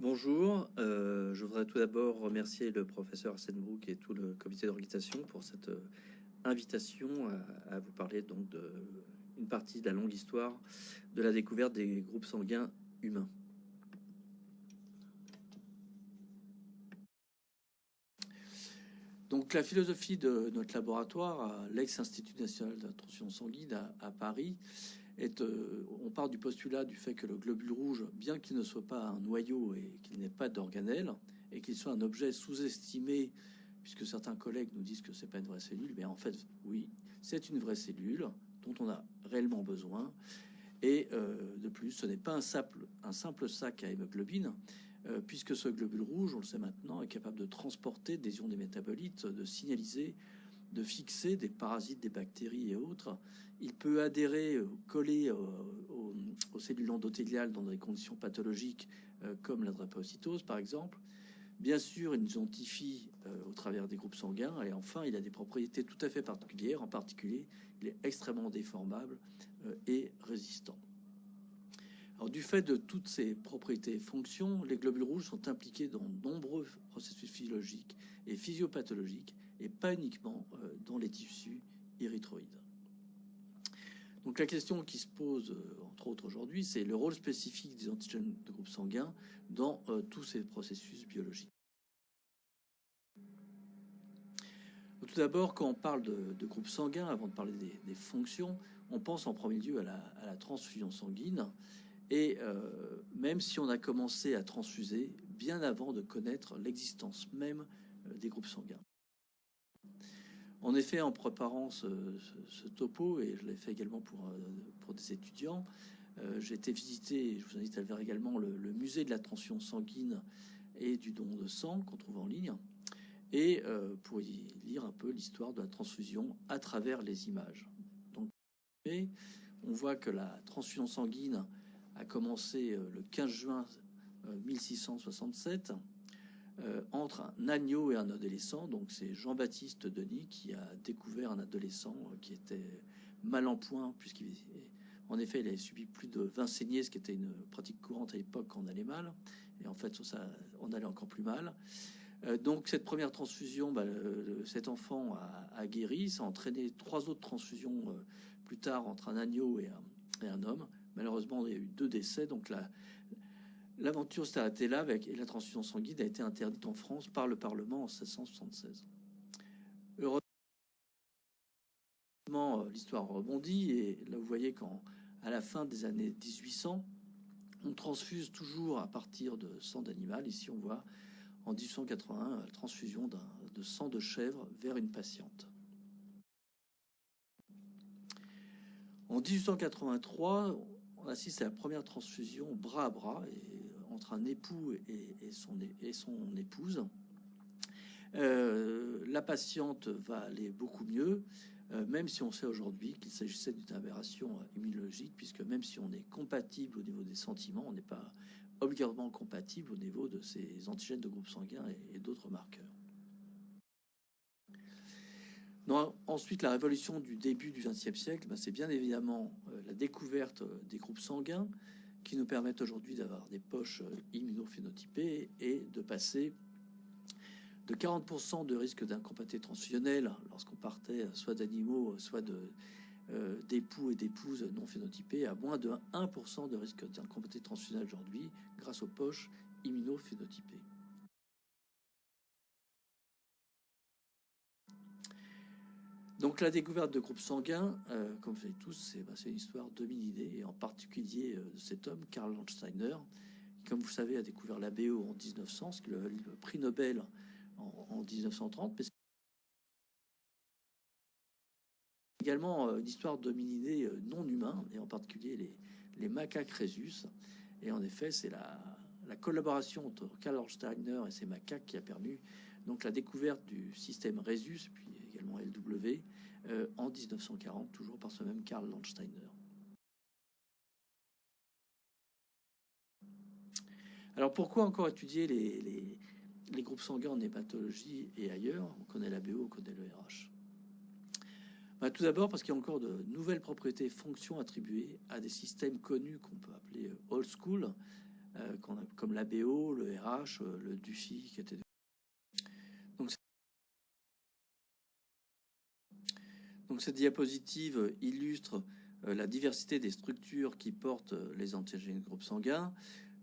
Bonjour, je voudrais tout d'abord remercier le professeur Arsène Brook et tout le comité d'organisation pour cette invitation à vous parler donc de une partie de la longue histoire de la découverte des groupes sanguins humains. Donc la philosophie de notre laboratoire à l'ex-Institut national de la transfusion sanguine à Paris on part du postulat du fait que le globule rouge, bien qu'il ne soit pas un noyau et qu'il n'ait pas d'organelle, et qu'il soit un objet sous-estimé, puisque certains collègues nous disent que c'est pas une vraie cellule, mais en fait, oui, c'est une vraie cellule dont on a réellement besoin. Et de plus, ce n'est pas un simple sac à hémoglobine, puisque ce globule rouge, on le sait maintenant, est capable de transporter des ions des métabolites, de signaliser, de fixer des parasites, des bactéries et autres. Il peut adhérer, coller aux cellules endothéliales dans des conditions pathologiques comme la drépanocytose par exemple. Bien sûr, il nous identifie au travers des groupes sanguins. Et enfin, il a des propriétés tout à fait particulières. En particulier, il est extrêmement déformable et résistant. Alors, du fait de toutes ces propriétés et fonctions, les globules rouges sont impliqués dans de nombreux processus physiologiques et physiopathologiques, et pas uniquement dans les tissus érythroïdes. Donc la question qui se pose, entre autres aujourd'hui, c'est le rôle spécifique des antigènes de groupe sanguin dans tous ces processus biologiques. Tout d'abord, quand on parle de groupe sanguin, avant de parler des fonctions, on pense en premier lieu à la transfusion sanguine. Et même si on a commencé à transfuser bien avant de connaître l'existence même des groupes sanguins. En effet, en préparant ce topo, et je l'ai fait également pour des étudiants, j'ai été visiter, je vous invite à le faire également, le musée de la transfusion sanguine et du don de sang qu'on trouve en ligne, et pour y lire un peu l'histoire de la transfusion à travers les images. Donc, on voit que la transfusion sanguine a commencé le 15 juin 1667 entre un agneau et un adolescent. Donc c'est Jean-Baptiste Denis qui a découvert un adolescent qui était mal en point, puisqu'en effet il avait subi plus de 20 saignées, ce qui était une pratique courante à l'époque quand on allait mal. Et en fait ça, on allait encore plus mal. Donc cette première transfusion, cet enfant a guéri. Ça a entraîné 3 autres transfusions plus tard entre un agneau et un homme. Malheureusement, il y a eu 2 décès. Donc l'aventure s'est arrêtée là et la transfusion sanguine a été interdite en France par le Parlement en 1676. Heureusement, l'histoire rebondit et là vous voyez qu'à la fin des années 1800, on transfuse toujours à partir de sang d'animal. Ici, on voit en 1881 la transfusion de sang de chèvre vers une patiente. En 1883, on assiste à la première transfusion bras à bras entre un époux et son épouse. La patiente va aller beaucoup mieux, même si on sait aujourd'hui qu'il s'agissait d'une aberration immunologique, puisque même si on est compatible au niveau des sentiments, on n'est pas obligatoirement compatible au niveau de ces antigènes de groupe sanguin et d'autres marqueurs. Non, ensuite, la révolution du début du XXe siècle, c'est bien évidemment la découverte des groupes sanguins qui nous permettent aujourd'hui d'avoir des poches immunophénotypées et de passer de 40% de risque d'incompatibilité transfusionnelle lorsqu'on partait soit d'animaux, soit d'époux et d'épouses non phénotypés, à moins de 1% de risque d'incompatibilité transfusionnelle aujourd'hui grâce aux poches immunophénotypées. Donc la découverte de groupes sanguins, comme vous savez tous, c'est une histoire d'hominidés, et en particulier de cet homme, Karl Landsteiner, qui, comme vous savez, a découvert l'ABO en 1900, ce qui lui a valu le prix Nobel en 1930. Mais également une histoire d'hominidés non humains, et en particulier les macaques rhésus. Et en effet, c'est la collaboration entre Karl Landsteiner et ces macaques qui a permis donc la découverte du système rhésus, puis également LW, en 1940, toujours par ce même Karl Landsteiner. Alors pourquoi encore étudier les groupes sanguins en hématologie et ailleurs? On connaît l'ABO, on connaît le RH. Tout d'abord parce qu'il y a encore de nouvelles propriétés et fonctions attribuées à des systèmes connus qu'on peut appeler old school, comme l'ABO, le RH, le DUFI, qui étaient... Donc cette diapositive illustre la diversité des structures qui portent les antigènes groupes sanguins.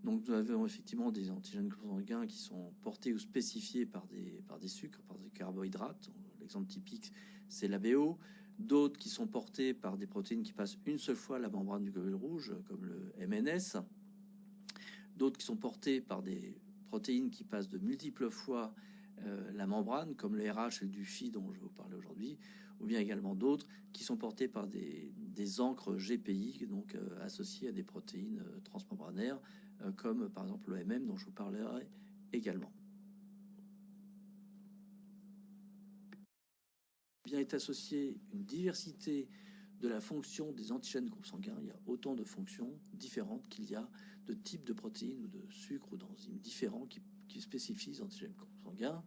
Donc nous avons effectivement des antigènes groupes sanguins qui sont portés ou spécifiés par des sucres, par des carbohydrates. L'exemple typique, c'est l'ABO. D'autres qui sont portés par des protéines qui passent une seule fois la membrane du globule rouge, comme le MNS. D'autres qui sont portés par des protéines qui passent de multiples fois la membrane, comme le RH et le DUFI dont je vais vous parler aujourd'hui, ou bien également d'autres qui sont portés par des encres GPI, donc associées à des protéines transmembranaires, comme par exemple l'OMM dont je vous parlerai également. Bien est associée une diversité de la fonction des antigènes groupes sanguins. Il y a autant de fonctions différentes qu'il y a de types de protéines ou de sucres ou d'enzymes différents qui spécifient les antigènes groupes sanguins.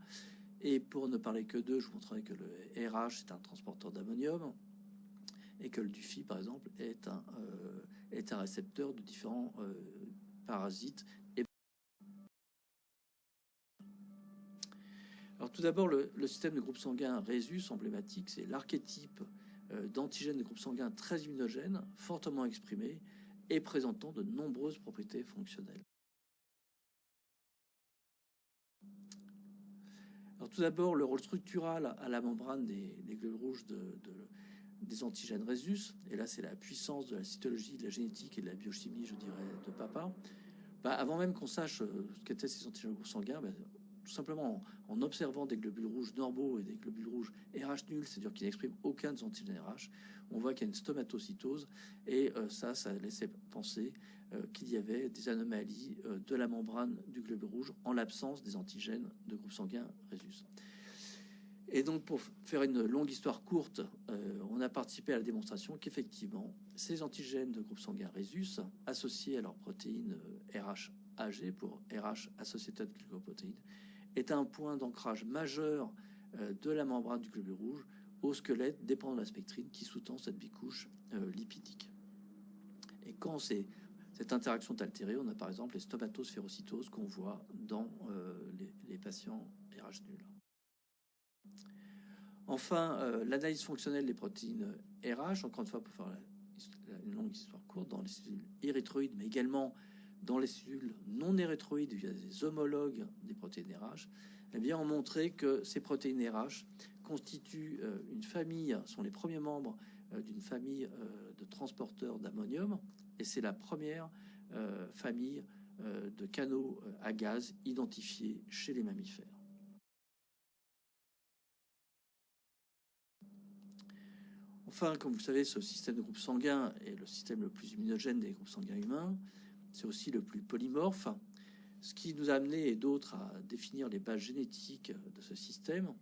Et pour ne parler que d'eux, je vous montrerai que le RH est un transporteur d'ammonium et que le DUFI, par exemple, est un récepteur de différents parasites. Alors tout d'abord, le système de groupe sanguin Rhésus emblématique, c'est l'archétype d'antigènes de groupe sanguin très immunogène, fortement exprimé et présentant de nombreuses propriétés fonctionnelles. Alors tout d'abord, le rôle structural à la membrane des globules rouges des antigènes Rhésus, et là c'est la puissance de la cytologie, de la génétique et de la biochimie, je dirais, de papa. Avant même qu'on sache ce qu'étaient ces antigènes groupes sanguins, tout simplement en observant des globules rouges normaux et des globules rouges RH nuls, c'est-à-dire qui n'expriment aucun des antigènes RH, on voit qu'il y a une stomatocytose, et ça laissait penser qu'il y avait des anomalies de la membrane du globule rouge en l'absence des antigènes de groupe sanguin Rhésus. Et donc, pour faire une longue histoire courte, on a participé à la démonstration qu'effectivement, ces antigènes de groupe sanguin Rhésus, associés à leur protéine RHAG, pour RH Associated Glycoprotein, est un point d'ancrage majeur de la membrane du globule rouge au squelette dépendant de la spectrine qui sous-tend cette bicouche lipidique. Et quand cette interaction est altérée, on a par exemple les stomatosphérocytoses qu'on voit dans les patients RH nuls. Enfin, l'analyse fonctionnelle des protéines RH, encore une fois pour faire une longue histoire courte, dans les cellules érythroïdes, mais également dans les cellules non érythroïdes, via des homologues des protéines RH, eh bien, ont montré que ces protéines RH constituent une famille, sont les premiers membres d'une famille de transporteurs d'ammonium, et c'est la première famille de canaux à gaz identifiés chez les mammifères. Enfin, comme vous savez, ce système de groupe sanguin est le système le plus immunogène des groupes sanguins humains. C'est aussi le plus polymorphe, ce qui nous a amené et d'autres à définir les bases génétiques de ce système.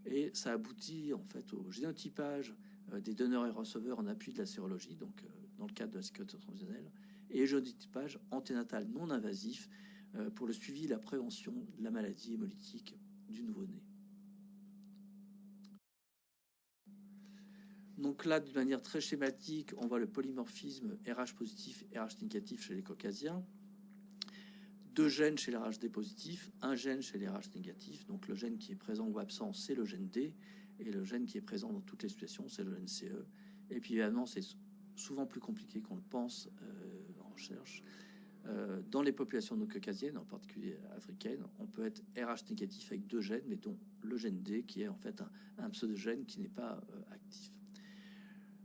Et ça aboutit en fait au génotypage des donneurs et receveurs en appui de la sérologie, donc dans le cadre de la sécurité transfusionnelle, et génotypage anténatal non invasif pour le suivi et la prévention de la maladie hémolytique du nouveau-né. Donc là, d'une manière très schématique, on voit le polymorphisme RH positif et RH négatif chez les caucasiens. 2 gènes chez les RHD positifs, 1 gène chez les RH négatifs. Donc le gène qui est présent ou absent, c'est le gène D, et le gène qui est présent dans toutes les situations, c'est le gène CE. Et puis évidemment, c'est souvent plus compliqué qu'on le pense en recherche. Dans les populations non caucasiennes, en particulier africaines, on peut être RH négatif avec 2 gènes, mais dont le gène D, qui est en fait un pseudogène qui n'est pas actif.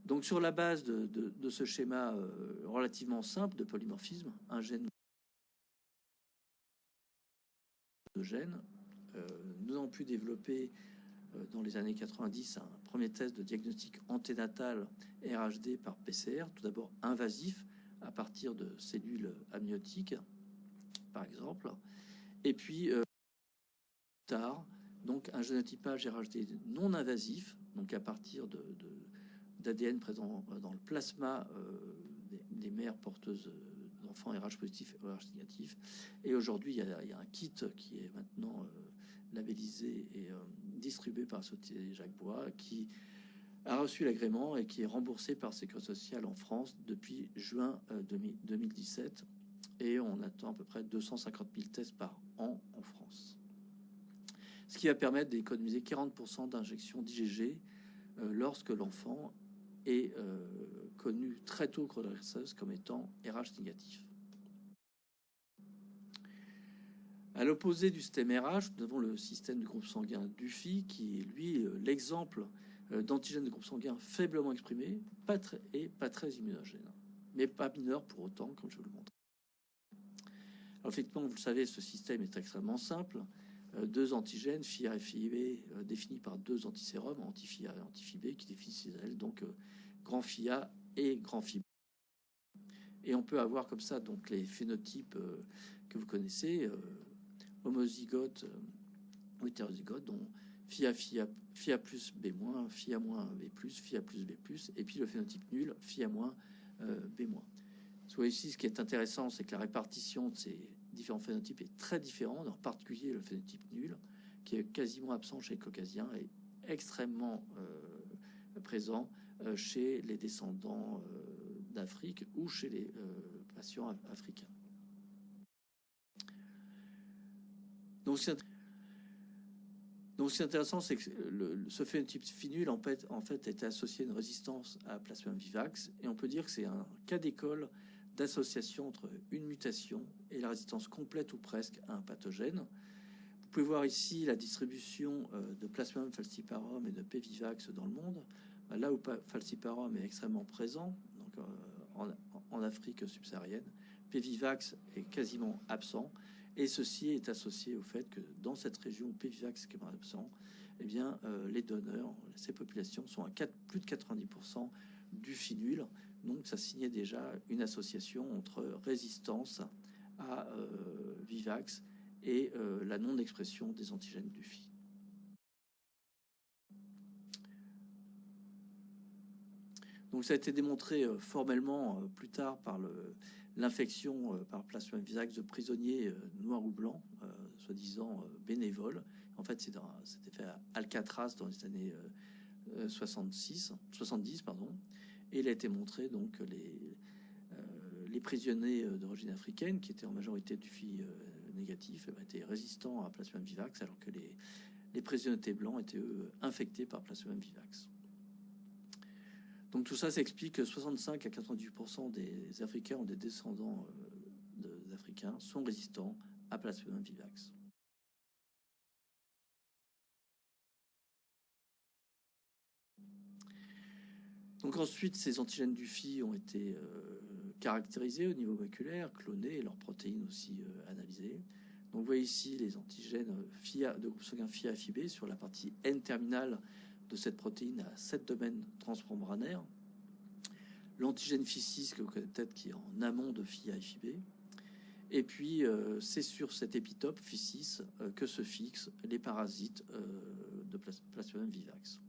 Donc sur la base de ce schéma relativement simple de polymorphisme, un gène de gènes, nous avons pu développer dans les années 90 un premier test de diagnostic anténatal RHD par PCR, tout d'abord invasif à partir de cellules amniotiques, par exemple, et puis tard, donc un génotypage RHD non invasif, donc à partir d'ADN présent dans le plasma des mères porteuses d'enfants RH positifs et RH négatifs. Et aujourd'hui, il y a un kit qui est maintenant labellisé et distribué par la société Jacques Bois, qui a reçu l'agrément et qui est remboursé par Sécurité sociale en France depuis juin 2017 et on attend à peu près 250 000 tests par an en France. Ce qui va permettre d'économiser 40% d'injections d'IgG lorsque l'enfant est connu très tôt au cours de la grossesse comme étant RH négatif. À l'opposé du système RH, nous avons le système du groupe sanguin DUFI, qui est lui l'exemple d'antigènes de groupe sanguin faiblement exprimés et pas très immunogène, mais pas mineur pour autant, comme je vous le montre. Alors effectivement, vous le savez, ce système est extrêmement simple. Deux antigènes, FIA et FIB, définis par deux antisérums, anti-FIA et anti-FIB, qui définissent donc grand FIA et grand FIB. Et on peut avoir comme ça donc les phénotypes que vous connaissez, homozygote ou hétérozygote, dont FIA plus B-, FIA moins B+, FIA plus B+, et puis le phénotype nul, FIA moins B-. Vous voyez ici, ce qui est intéressant, c'est que la répartition de ces différents phénotypes est très différente, en particulier le phénotype nul, qui est quasiment absent chez les caucasiens et extrêmement présent chez les descendants d'Afrique ou chez les patients africains. Donc, ce qui est intéressant, c'est que ce phénotype nul, en fait, était associé à une résistance à Plasmodium vivax, et on peut dire que c'est un cas d'école d'association entre une mutation et la résistance complète ou presque à un pathogène. Vous pouvez voir ici la distribution de Plasmodium falciparum et de P. vivax dans le monde. Là où falciparum est extrêmement présent, donc en Afrique subsaharienne, P. vivax est quasiment absent. Et ceci est associé au fait que dans cette région où P. vivax est quasiment absent, eh bien, les donneurs, ces populations sont à plus de 90% du phénul. Donc, ça signait déjà une association entre résistance à vivax et la non-expression des antigènes du Phi. Donc, ça a été démontré formellement plus tard par l'infection par Plasmodium vivax de prisonniers noirs ou blancs, soi-disant bénévoles. En fait, c'était fait à Alcatraz dans les années 70, et il a été montré donc les prisonniers d'origine africaine, qui étaient en majorité du Phi négatif, étaient résistants à Plasmodium vivax, alors que les prisonniers blancs étaient eux infectés par Plasmodium vivax. Donc tout ça s'explique que 65 à 98% des Africains ont des descendants d'Africains sont résistants à Plasmodium vivax. Donc ensuite, ces antigènes du Phi ont été caractérisés au niveau moléculaire, clonés, et leurs protéines aussi analysées. Donc vous voyez ici les antigènes de groupe sanguin FIA et FIB sur la partie N-terminale de cette protéine à 7 domaines transmembranaires. L'antigène Phi6, que vous connaissez peut-être, qui est en amont de FIA et FIB. Et puis, c'est sur cet épitope Phi6 que se fixent les parasites de Plasmodium vivax.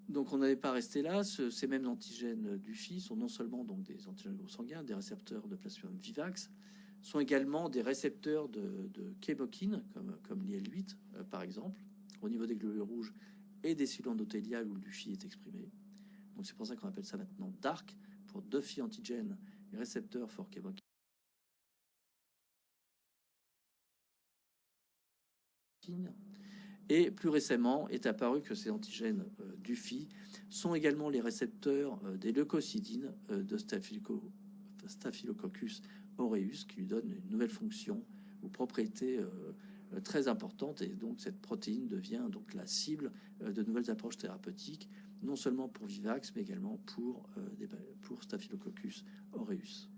Donc, on n'avait pas resté là. Ces mêmes antigènes du Phi sont non seulement donc des antigènes de groupe sanguin, des récepteurs de Plasmodium vivax, sont également des récepteurs de chemokine, comme l'IL-8, par exemple, au niveau des globules rouges et des cellules endothéliales où le Phi est exprimé. Donc c'est pour ça qu'on appelle ça maintenant DARC, pour Duffy Antigen et récepteur for chemokine. Et plus récemment est apparu que ces antigènes du Phi sont également les récepteurs des leucocidines de Staphylococcus aureus, qui lui donnent une nouvelle fonction ou propriété très importante, et donc cette protéine devient donc la cible de nouvelles approches thérapeutiques, non seulement pour Vivax, mais également pour Staphylococcus aureus.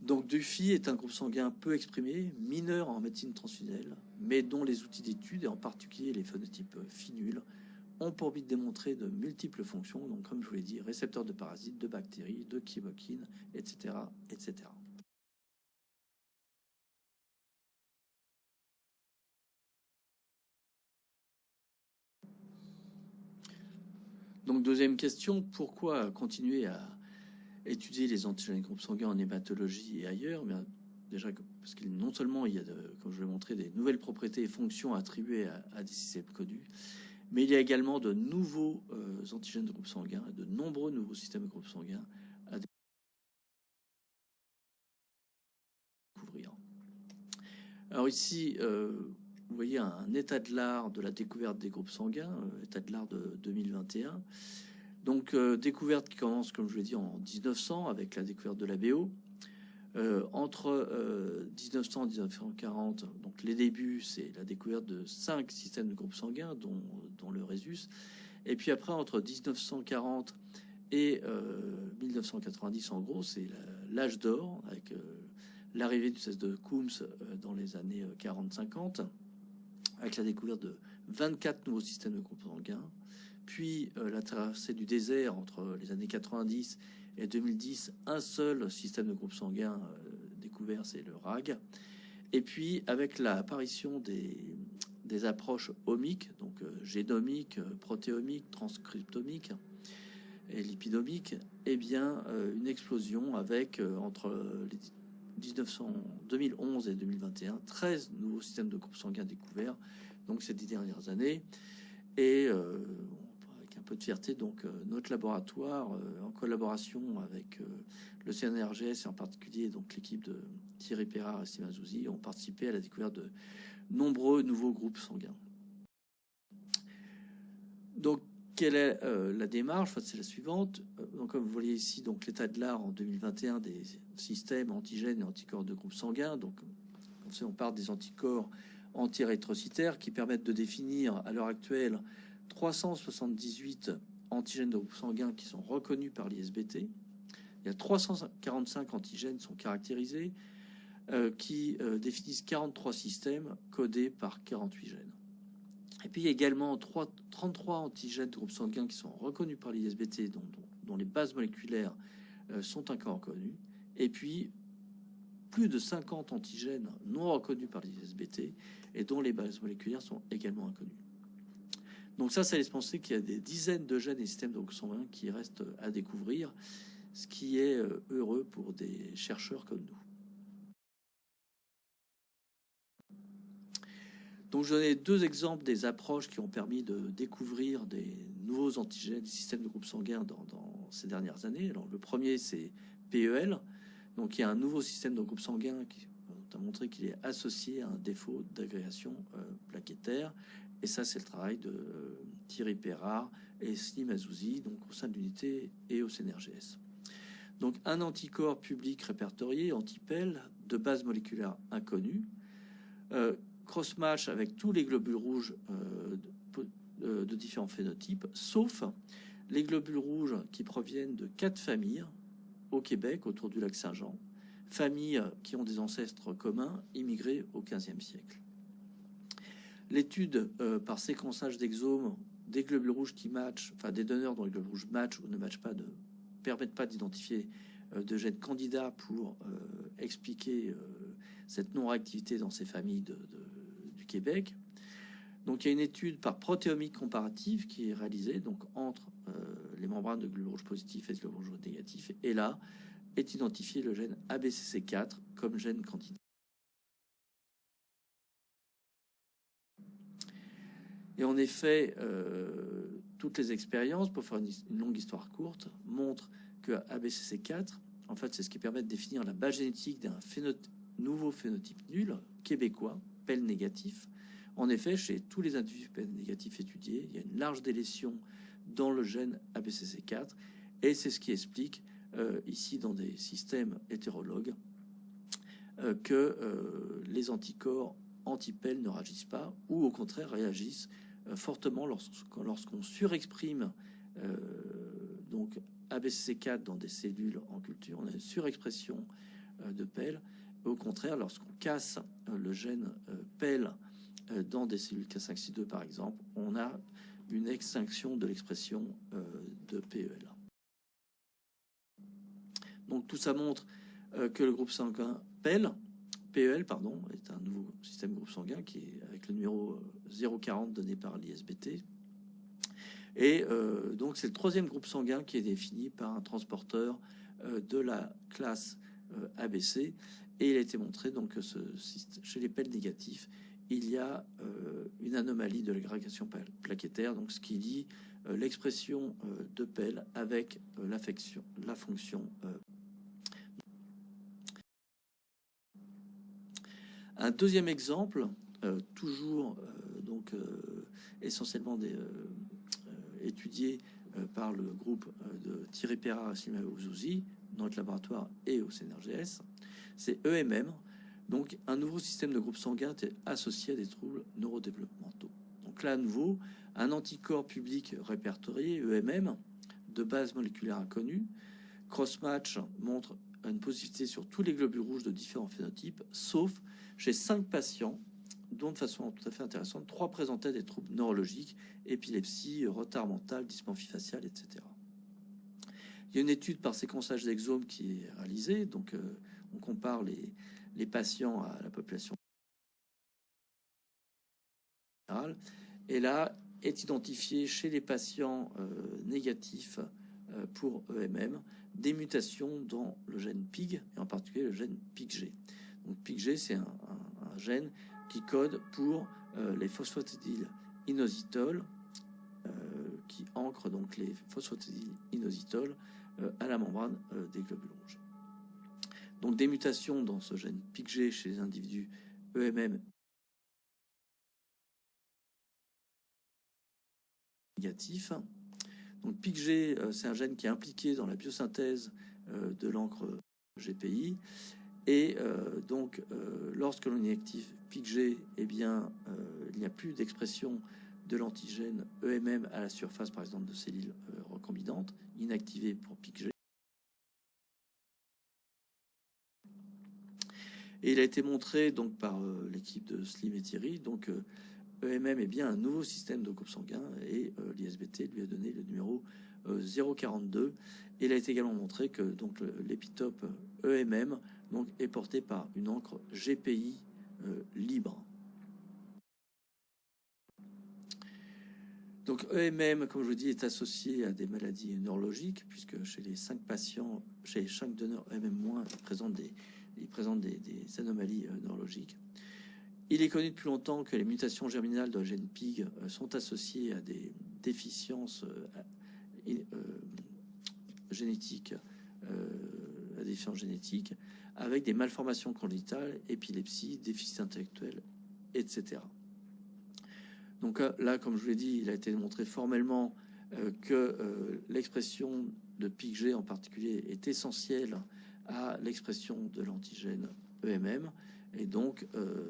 Donc Duffy est un groupe sanguin peu exprimé, mineur en médecine transfusionnelle, mais dont les outils d'étude, et en particulier les phénotypes phénuls, ont pour but de démontrer de multiples fonctions, donc comme je vous l'ai dit, récepteurs de parasites, de bactéries, de chemokines, etc., etc. Donc deuxième question, pourquoi continuer à étudier les antigènes groupes sanguins en hématologie et ailleurs? Bien, déjà parce qu'il non seulement il y a, comme je l'ai montré, des nouvelles propriétés et fonctions attribuées à des systèmes connus, Mais il y a également de nouveaux antigènes de groupe sanguin, de nombreux nouveaux systèmes de groupe sanguin à découvrir. Alors ici, vous voyez un état de l'art de la découverte des groupes sanguins, état de l'art de 2021. Donc, découverte qui commence, comme je l'ai dit, en 1900 avec la découverte de l'ABO. Entre 1900 et 1940, donc les débuts, c'est la découverte de 5 systèmes de groupes sanguins, dont le Rhésus. Et puis après, entre 1940 et 1990, en gros, c'est l'âge d'or, avec l'arrivée du test de Coombs dans les années 40-50, avec la découverte de 24 nouveaux systèmes de groupes sanguins. Puis la traversée du désert entre les années 90 et 2010, un seul système de groupe sanguin découvert, c'est le RAG. Et puis, avec l'apparition des approches omiques, donc génomiques, protéomiques, transcriptomiques et lipidomiques, eh bien, une explosion avec, entre 2011 et 2021, 13 nouveaux systèmes de groupe sanguin découverts, donc ces 10 dernières années. Et avec un peu de fierté, donc notre laboratoire, en collaboration avec le CNRGS et en particulier donc l'équipe de Thierry Perrard et Steve Mazouzi, ont participé à la découverte de nombreux nouveaux groupes sanguins. Donc, quelle est la démarche? C'est la suivante. Donc, comme vous voyez ici, donc l'état de l'art en 2021 des systèmes antigènes et anticorps de groupes sanguins. Donc, on part des anticorps anti-érythrocytaires qui permettent de définir à l'heure actuelle 378 antigènes de groupes sanguins qui sont reconnus par l'ISBT. Il y a 345 antigènes qui sont caractérisés, qui définissent 43 systèmes codés par 48 gènes. Et puis il y a également 33 antigènes de groupes sanguins qui sont reconnus par l'ISBT, dont les bases moléculaires sont encore reconnues. Et puis plus de 50 antigènes non reconnus par l'ISBT et dont les bases moléculaires sont également inconnues. Donc ça laisse penser qu'il y a des dizaines de gènes et systèmes de groupes sanguins qui restent à découvrir, ce qui est heureux pour des chercheurs comme nous. Donc je donnais 2 exemples des approches qui ont permis de découvrir des nouveaux antigènes, des systèmes de groupes sanguins dans ces dernières années. Alors le premier, c'est PEL. Donc il y a un nouveau système de groupe sanguin qui a montré qu'il est associé à un défaut d'agrégation plaquettaire. Et ça, c'est le travail de Thierry Perrard et Steve Mazouzi, donc au sein de l'unité et au CNRGS. Donc un anticorps public répertorié, anti-PEL, de base moléculaire inconnue, cross-match avec tous les globules rouges de différents phénotypes, sauf les globules rouges qui proviennent de 4 familles au Québec, autour du lac Saint-Jean, familles qui ont des ancêtres communs immigrés au XVe siècle. L'étude par séquençage d'exomes des globules rouges qui matchent, enfin des donneurs dont les globules rouges matchent ou ne matchent pas, ne permettent pas d'identifier de gènes candidats pour expliquer cette non-réactivité dans ces familles du Québec. Donc il y a une étude par protéomique comparative qui est réalisée donc entre les membranes de globules rouges positifs et de globules rouges négatifs, et là est identifié le gène ABCC4 comme gène candidat. Et en effet, toutes les expériences, pour faire une longue histoire courte, montrent que ABCC4, en fait, c'est ce qui permet de définir la base génétique d'un nouveau phénotype nul québécois, PEL négatif. En effet, chez tous les individus PEL négatifs étudiés, il y a une large délétion dans le gène ABCC4, et c'est ce qui explique ici dans des systèmes hétérologues que les anticorps anti-PEL ne réagissent pas, ou au contraire réagissent fortement lorsqu'on surexprime donc ABCC4 dans des cellules en culture. On a une surexpression de PEL. Au contraire, lorsqu'on casse le gène PEL dans des cellules K5C2 par exemple, on a une extinction de l'expression de PEL. Donc tout ça montre que le groupe sanguin PEL est un nouveau système groupe sanguin qui est avec le numéro 040 donné par l'ISBT. Et donc c'est le 3e groupe sanguin qui est défini par un transporteur de la classe ABC. Et il a été montré donc que chez les PEL négatifs, il y a une anomalie de l'agrégation plaquettaire, donc ce qui lie l'expression de PEL avec la fonction. Un deuxième exemple, toujours essentiellement étudié par le groupe de Thierry Perard et Slimane Ouzouzi, dans notre laboratoire et au CNRGS, c'est EMM, donc un nouveau système de groupe sanguin associé à des troubles neurodéveloppementaux. Donc là, à nouveau, un anticorps public répertorié, EMM, de base moléculaire inconnue. Crossmatch montre une positivité sur tous les globules rouges de différents phénotypes, sauf chez 5 patients, dont de façon tout à fait intéressante, 3 présentaient des troubles neurologiques, épilepsie, retard mental, dysmorphie faciale, etc. Il y a une étude par séquençage d'exomes qui est réalisée, donc on compare les patients à la population générale, et là est identifié chez les patients négatifs pour EMM des mutations dans le gène PIG, et en particulier le gène PIGG. Donc PIGG, c'est un gène qui code pour les phosphatidylinositols, qui ancrent donc les phosphatidylinositols à la membrane des globules rouges. Donc des mutations dans ce gène PIGG chez les individus EMM négatifs. Donc PIGG, c'est un gène qui est impliqué dans la biosynthèse de l'encre GPI. Et lorsque l'on inactive PIGG, eh bien, il n'y a plus d'expression de l'antigène EMM à la surface, par exemple, de cellules recombinantes, inactivées pour PIGG. Et il a été montré donc par l'équipe de Slim et Thierry, donc EMM est bien un nouveau système de groupe sanguin, et l'ISBT lui a donné le numéro 042. Et il a été également montré que donc l'épitope EMM donc est porté par une encre GPI libre. Donc EMM, comme je vous dis, est associé à des maladies neurologiques, puisque chez les 5 patients, chez chaque donneur EMM-, il présente des anomalies neurologiques. Il est connu depuis longtemps que les mutations germinales de la gène PIG sont associées à des déficiences génétiques, avec des malformations congénitales, épilepsie, déficit intellectuel, etc. Donc là, comme je vous l'ai dit, il a été démontré formellement que l'expression de PIGG en particulier est essentielle à l'expression de l'antigène EMM, et donc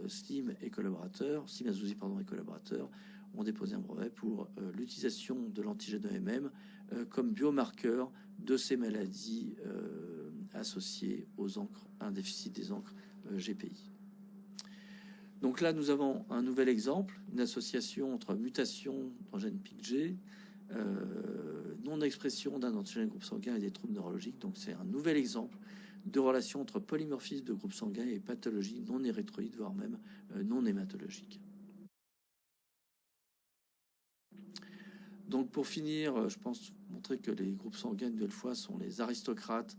Slim et Azzouzi et collaborateurs ont déposé un brevet pour l'utilisation de l'antigène EMM comme biomarqueur de ces maladies associées aux encres, un déficit des encres GPI. Donc là, nous avons un nouvel exemple, une association entre mutation dans le gène PIGG, non-expression d'un antigène groupe sanguin et des troubles neurologiques. Donc c'est un nouvel exemple de relation entre polymorphisme de groupe sanguin et pathologie non érythroïde, voire même non hématologique. Donc pour finir, je pense montrer que les groupes sanguins, une nouvelle fois, sont les aristocrates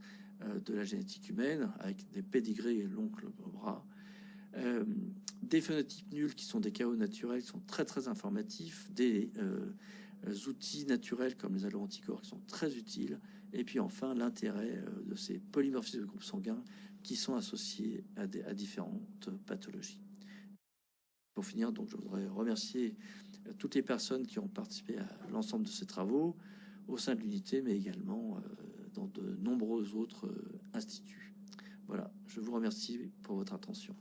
de la génétique humaine, avec des pédigrés longs au bras. Des phénotypes nuls qui sont des chaos naturels, qui sont très très informatifs, des outils naturels comme les allo-anticorps qui sont très utiles, et puis enfin l'intérêt de ces polymorphismes de groupes sanguins qui sont associés à différentes pathologies. Pour finir, donc, je voudrais remercier toutes les personnes qui ont participé à l'ensemble de ces travaux au sein de l'unité, mais également dans de nombreux autres instituts. Voilà, je vous remercie pour votre attention.